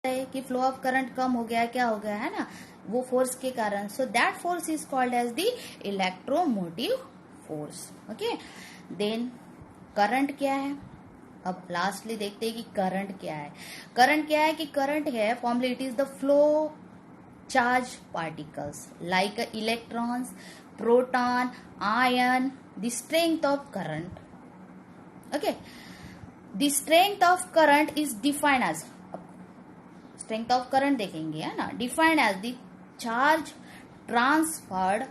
है कि flow of current कम हो गया, क्या हो गया है ना, वो फोर्स के कारण. So that force is called as the electromotive force. Okay, then current क्या है. अब लास्टली देखते हैं कि करंट क्या है. करंट क्या है कि करंट है formally it is the flow charge particles like electrons, proton, ion, the strength of current. Okay, the strength of current is defined as, strength of current देखेंगे है ना, defined as the charge transferred,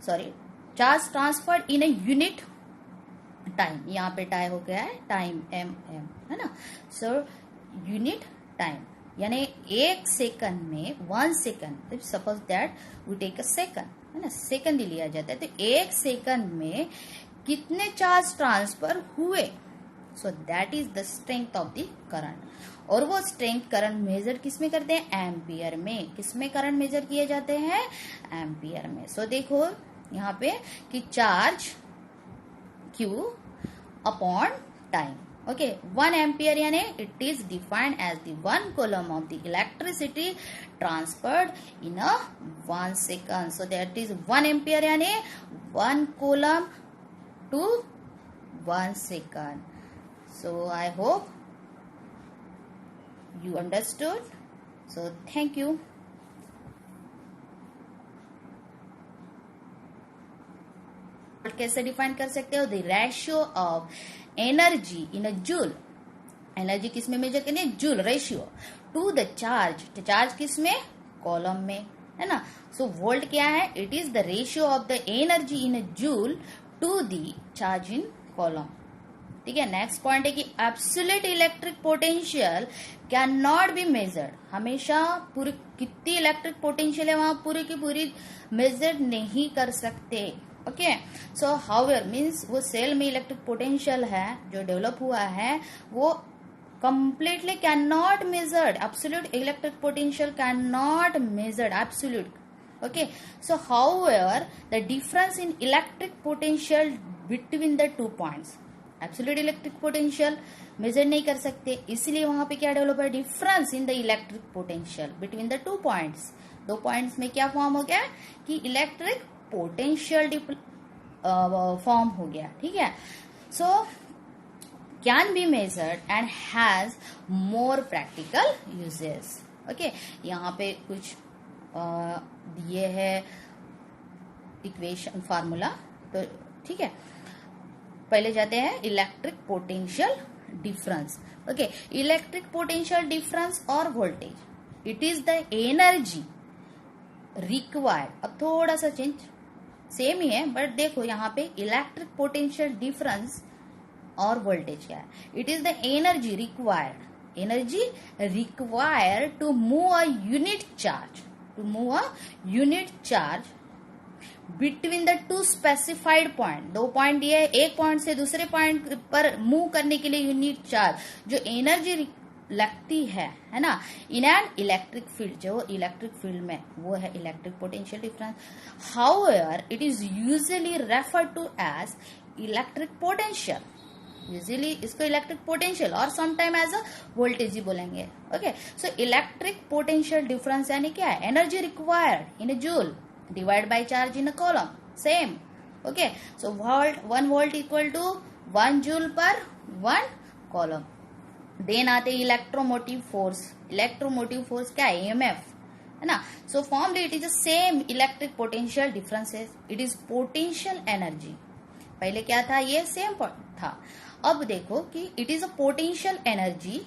charge transferred in a unit time. यहाँ पे time हो गया है time M है ना. सो यूनिट टाइम यानी एक सेकंड में 1 second, suppose that we take a second है ना, सेकंड ही लिया जाता है, तो एक सेकंड में कितने चार्ज ट्रांसफर हुए. So that is the strength of the current. और वो स्ट्रेंथ करंट मेजर किसमें करते हैं, एम्पियर में. किसमें करंट मेजर किए जाते हैं, एम्पियर में. सो देखो यहाँ पे कि charge Q upon time. Okay, 1 ampere यानी it is defined as the 1 coulomb of the electricity transferred in a 1 second. So that is 1 ampere यानी 1 coulomb to 1 second. So I hope you understood. So thank you. कैसे define कर सकते हो, the ratio of energy in a joule. Energy किसमें measure करनी है, joule ratio to the charge. Charge किसमें, coulomb में है ना. सो वोल्ट क्या है, it is the ratio of the energy in a joule to the charge in coulomb. ठीक है. नेक्स्ट पॉइंट है कि absolute electric potential can not be measured. हमेशा पूरी कितनी इलेक्ट्रिक पोटेंशियल है वहां पूरी की पूरी मेजर नहीं कर सकते. ओके, सो हाउएवर मीन्स वो सेल में इलेक्ट्रिक पोटेंशियल है जो डेवलप हुआ है वो completely can not measured. Absolute electric potential can not measured absolute. Okay, so however the difference in electric potential between the 2 points, absolute electric potential measure नहीं कर सकते, इसलिए वहां पे क्या डेवलप है, difference in the electric potential between the 2 points. 2 points में क्या फॉर्म हो गया कि इलेक्ट्रिक पोटेंशियल फॉर्म हो गया. ठीक है. So can be measured and has more practical uses. Okay, यहाँ पे कुछ दिए है इक्वेशन फार्मूला. तो ठीक है, पहले जाते हैं electric potential difference. Okay, electric potential difference और voltage, it is the energy required. अब थोड़ा सा चेंज, सेम ही है बट देखो यहाँ पे इलेक्ट्रिक पोटेंशियल डिफरेंस और वोल्टेज क्या है, it is the energy required, energy required to move a unit charge, to move a unit charge between the 2 specified point. 2 point ये, एक पॉइंट से दूसरे पॉइंट पर मूव करने के लिए यूनिट चार्ज जो एनर्जी लगती है ना, इन एन इलेक्ट्रिक फील्ड, जो इलेक्ट्रिक फील्ड में वो है electric potential difference. However it is usually refer to as electric potential. Usually इसको इलेक्ट्रिक पोटेंशियल और समटाइम एज अ वोल्टेज ही बोलेंगे. Okay, so electric potential difference यानी क्या है, energy required in a joule divide by charge in a coulomb. Same. Okay, so volt 1 volt equal to 1 joule per 1 coulomb. Then आते electromotive force. Electromotive force क्या है, EMF है ना. So formally it is the same electric potential differences, it is potential energy. पहले क्या था, ये same था. अब देखो कि it is a potential energy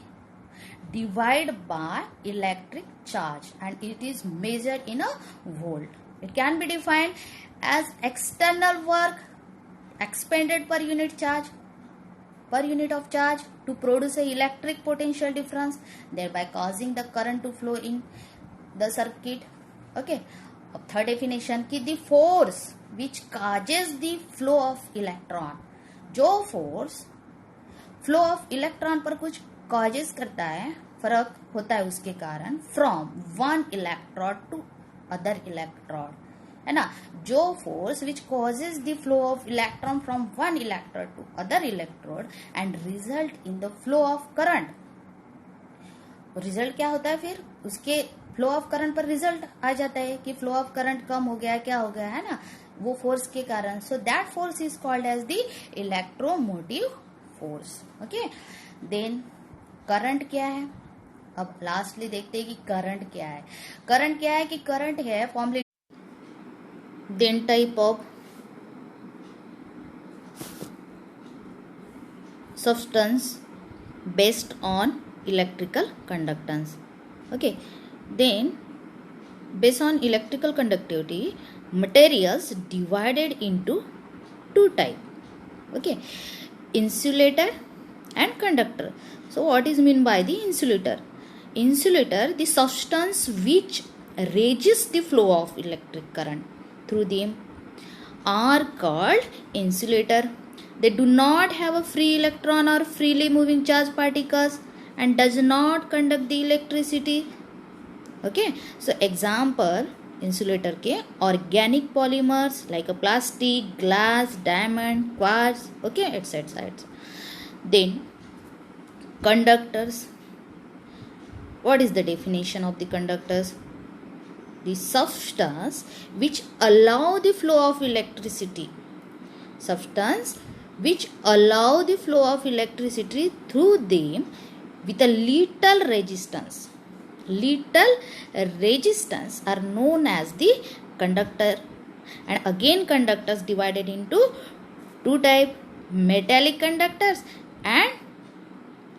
divide by electric charge and it is measured in a volt. It can be defined as external work expended per unit charge, per unit of charge to produce a electric potential difference, thereby causing the current to flow in the circuit. Okay, third definition कि the force which causes the flow of electron, जो force flow of electron पर कुछ causes करता है, फर्क होता है उसके कारण, from one electrode to other electrode है ना. जो force which causes the flow of electron from one electrode to other electrode and result in the flow of current result क्या होता है, फिर उसके फ्लो ऑफ करंट पर रिजल्ट आ जाता है कि फ्लो ऑफ करंट कम हो गया, क्या हो गया है ना, वो फोर्स के कारण. So that force is called as the electromotive force. Okay, then current क्या है. अब लास्टली देखते हैं कि करंट क्या है. करंट क्या है कि करंट है formally then type of substance based on electrical conductance. Okay, then based on electrical conductivity, materials divided into two type. Okay, insulator and conductor. So what is mean by the insulator? Insulator, the substance which resists the flow of electric current through them, are called insulator. They do not have a free electron or freely moving charge particles and does not conduct the electricity. Okay, so example insulator के organic polymers like a plastic, glass, diamond, quartz, okay, etc. Then conductors. What is the definition of the conductors? The substance which allow the flow of electricity. Substance which allow the flow of electricity through them with a little resistance. Little resistance are known as the conductor. And again conductors divided into two type, metallic conductors and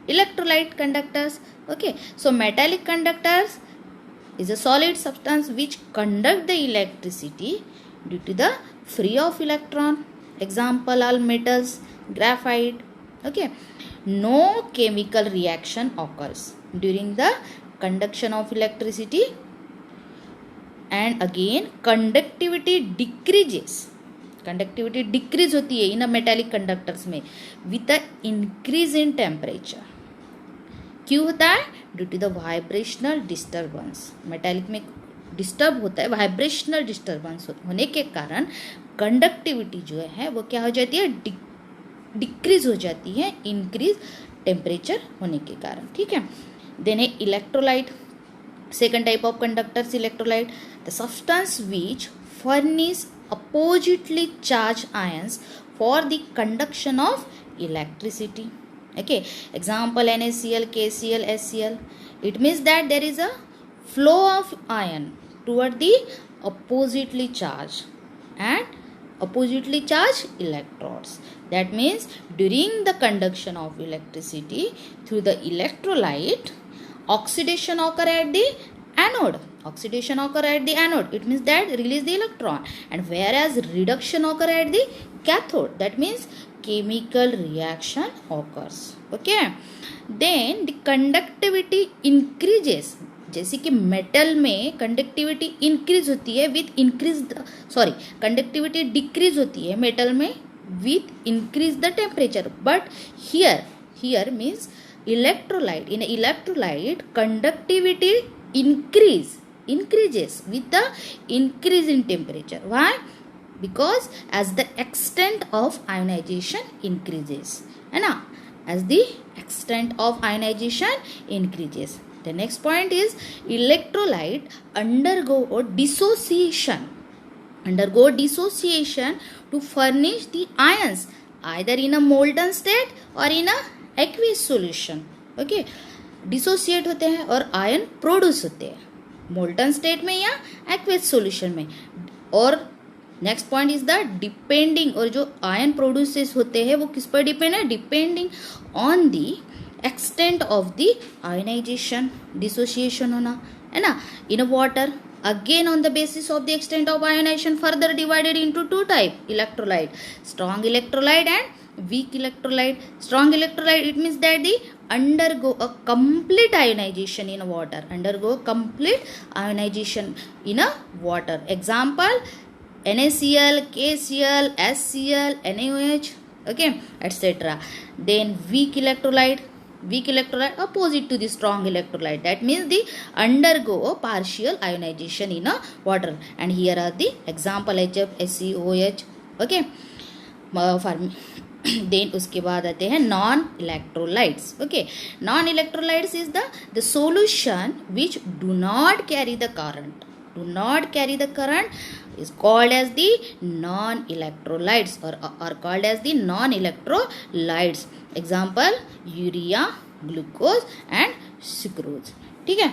electrolyte conductors. Okay, so metallic conductors is a solid substance which conduct the electricity due to the free of electron. Example all metals, graphite. Okay, no chemical reaction occurs during the conduction of electricity. And again conductivity decreases. Conductivity decrease होती है in a metallic conductors में with the increase in temperature. क्यों होता है? Due to the vibrational disturbance. Metallic में disturb होता है, vibrational disturbance होने के कारण कंडक्टिविटी जो है वो क्या हो जाती है, डिक्रीज हो जाती है इंक्रीज टेम्परेचर होने के कारण. ठीक है. देन है electrolyte. Second type of conductors electrolyte, the substance which furnish oppositely charged ions for the conduction of electricity. Okay, example NaCl, KCl, HCl. It means that there is a flow of ion toward the oppositely charged and oppositely charged electrodes. That means during the conduction of electricity through the electrolyte, oxidation occur at the anode. Oxidation occur at the anode. It means that release the electron. And whereas reduction occur at the cathode. That means chemical reaction occurs. Okay. Then the conductivity increases. जैसे कि metal में conductivity increase होती है with increase conductivity decrease होती है metal में with increase the temperature. But here means electrolyte. In electrolyte, conductivity increases with the increase in temperature. Why? Because as the extent of ionization increases, है ना, as the extent of ionization increases. The next point is electrolyte undergo dissociation to furnish the ions either in a molten state or in a aqueous solution. Okay, dissociate होते हैं और ion produce होते हैं molten state में या aqueous solution में. और next point is the depending, और जो आयन प्रोड्यूसेस होते हैं वो किस पर डिपेंड है, depending on the extent of the ionization, dissociation होना है ना. In a water again on the basis of the extent of ionization further divided into two type, electrolyte, strong electrolyte and weak electrolyte. Strong electrolyte, it means that the undergo a complete ionization in water, example NaCl, KCl, HCl, NaOH, okay, etc. Then weak electrolyte opposite to the strong electrolyte, that means the undergo a partial ionization in a water. And here are the example HF, HCOH. Okay, then उसके बाद आते हैं non electrolytes. Okay, non electrolytes is the solution which do not carry the current. Do not carry the current is called as the non-electrolytes or are called as the non-electrolytes. Example, urea, glucose and sucrose. ठीक है.